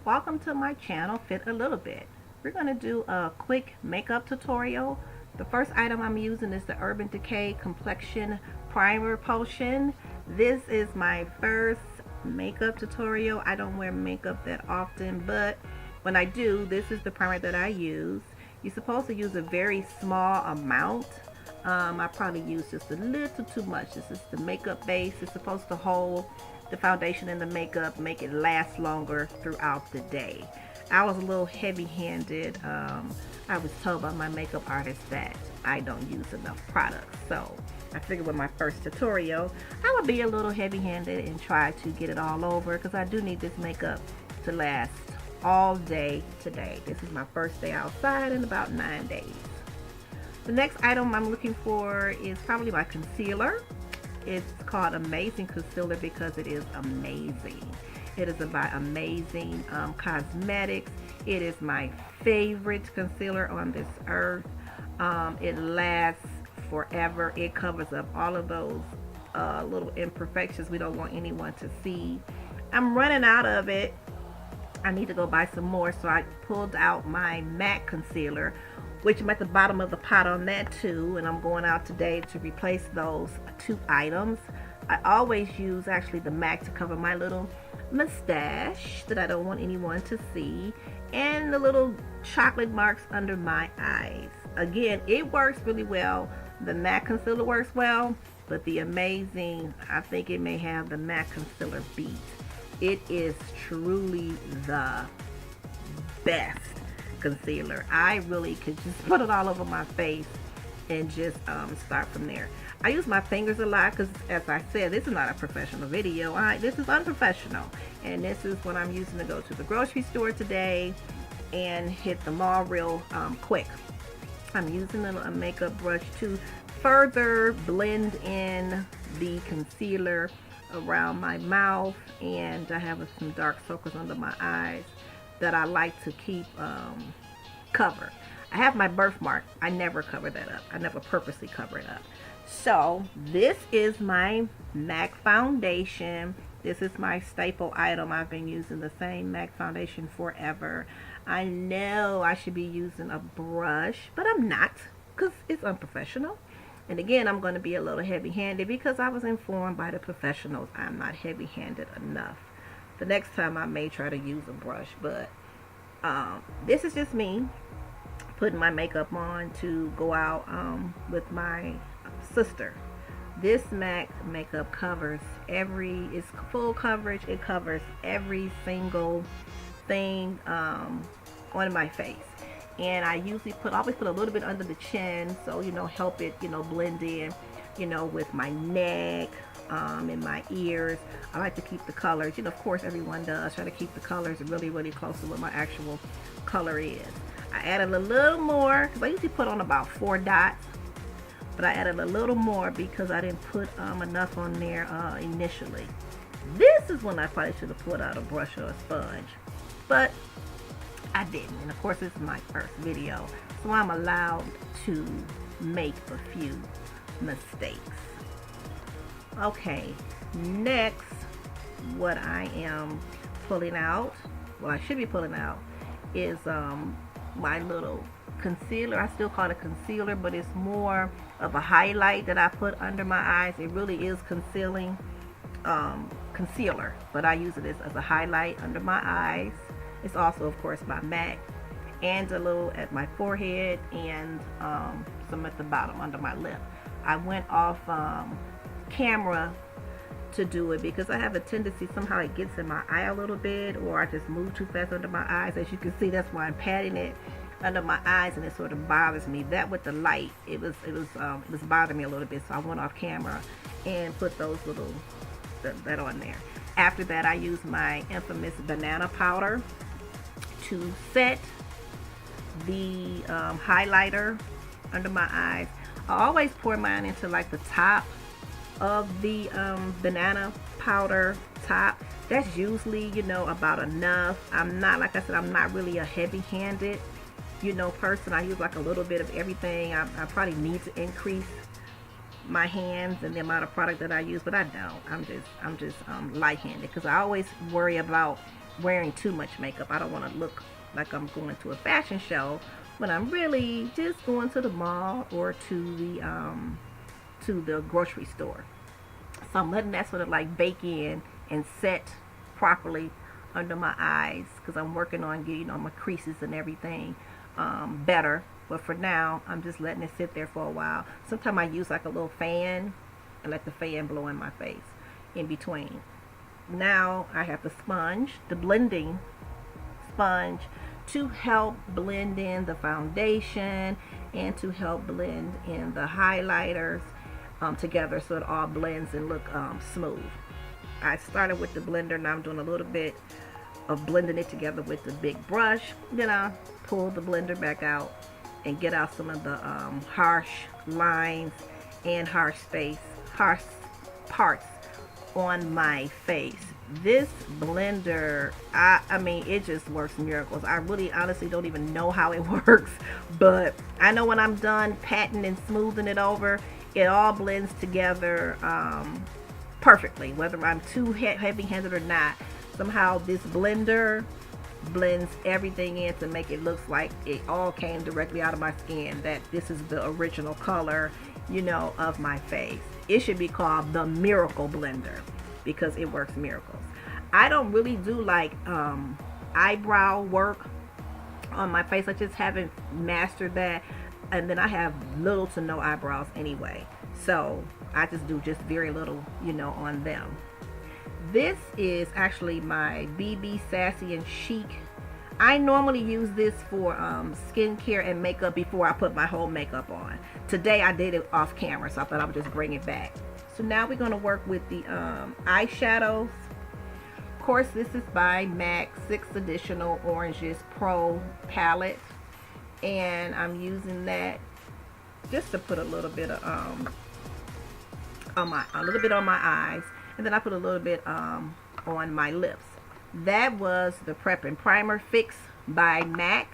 Welcome to my channel, Fit a Little Bit. We're going to do a quick makeup tutorial. The first item I'm using is the Urban Decay Complexion Primer Potion. This is my first makeup tutorial. I don't wear makeup that often, but when I do, this is the primer that I use. You're supposed to use a very small amount. I probably use just a little too much. This is the makeup base. It's supposed to hold the foundation and the makeup, make it last longer throughout the day. I was a little heavy-handed. I was told by my makeup artist that I don't use enough products. So I figured with my first tutorial, I would be a little heavy-handed and try to get it all over because I do need this makeup to last all day today. This is my first day outside in about 9 days. The next item I'm looking for is probably my concealer. It's called Amazing Concealer because it is amazing. It is by Amazing Cosmetics. It is my favorite concealer on this earth. It lasts forever. It covers up all of those little imperfections we don't want anyone to see. I'm running out of it. I need to go buy some more, so I pulled out my MAC concealer, which I'm at the bottom of the pot on that too, and I'm going out today to replace those two items. I always use actually the MAC to cover my little mustache that I don't want anyone to see, and the little chocolate marks under my eyes. Again, it works really well. The MAC concealer works well, but the Amazing, I think it may have the MAC concealer beat. It is truly the best concealer. I really could just put it all over my face and just start from there. I use my fingers a lot because, as I said, this is not a professional video. This is unprofessional, and this is what I'm using to go to the grocery store today and hit the mall real quick. I'm using a makeup brush to further blend in the concealer around my mouth, and I have some dark circles under my eyes that I like to keep covered. I have my birthmark. I never cover that up. I never purposely cover it up. So this is my MAC foundation. This is my staple item. I've been using the same MAC foundation forever. I know I should be using a brush, but I'm not because it's unprofessional. And again, I'm going to be a little heavy-handed because I was informed by the professionals I'm not heavy-handed enough. The next time I may try to use a brush, but this is just me putting my makeup on to go out with my sister. This MAC makeup covers it's full coverage. It covers every single thing on my face. And I usually always put a little bit under the chin, so help it blend in with my neck and my ears. I like to keep the colors, of course everyone does, try to keep the colors really close to what my actual color is. I added a little more because I usually put on about 4 dots, but I added a little more because I didn't put enough on there initially. This is when I probably should have put out a brush or a sponge, but I didn't. And of course this is my first video, so I'm allowed to make a few mistakes. Okay, next, what I am pulling out, what I should be pulling out, is my little concealer. I still call it a concealer, but it's more of a highlight that I put under my eyes. It really is concealing concealer, but I use it as a highlight under my eyes. It's also, of course, my MAC, and a little at my forehead, and some at the bottom under my lip. I went off camera to do it because I have a tendency, somehow it gets in my eye a little bit, or I just move too fast under my eyes. As you can see, that's why I'm patting it under my eyes, and it sort of bothers me. That with the light, it was bothering me a little bit, so I went off camera and put those that on there. After that, I used my infamous banana powder to set the highlighter under my eyes. I always pour mine into like the top of the banana powder top. That's usually about enough. I'm not, like I said, I'm not really a heavy-handed person. I use like a little bit of everything. I probably need to increase my hands and the amount of product that I use, but I don't. I'm just light-handed because I always worry about wearing too much makeup. I don't want to look like I'm going to a fashion show when I'm really just going to the mall or to the grocery store. So I'm letting that sort of like bake in and set properly under my eyes because I'm working on getting all my creases and everything better. But for now, I'm just letting it sit there for a while. Sometimes I use like a little fan and let the fan blow in my face in between. Now I have the sponge, the blending sponge, to help blend in the foundation and to help blend in the highlighters together so it all blends and look smooth. I started with the blender. Now I'm doing a little bit of blending it together with the big brush. Then I'll pull the blender back out and get out some of the harsh lines and harsh parts on my face. This blender, I mean, it just works miracles. I really honestly don't even know how it works, but I know when I'm done patting and smoothing it over, it all blends together perfectly, whether I'm too heavy-handed or not. Somehow this blender blends everything in to make it look like it all came directly out of my skin, that this is the original color, you know, of my face. It should be called the Miracle Blender because it works miracles. I don't really do like eyebrow work on my face. I just haven't mastered that, and then I have little to no eyebrows anyway, so I just do just very little, you know, on them. This is actually my BB Sassy and Chic. I normally use this for skincare and makeup before I put my whole makeup on. Today I did it off camera, so I thought I would just bring it back. So now we're going to work with the eyeshadows. Of course, this is by MAC 6 Additional Oranges Pro Palette, and I'm using that just to put a little bit of on my eyes, and then I put a little bit on my lips. That was the Prep and Primer Fix by MAC.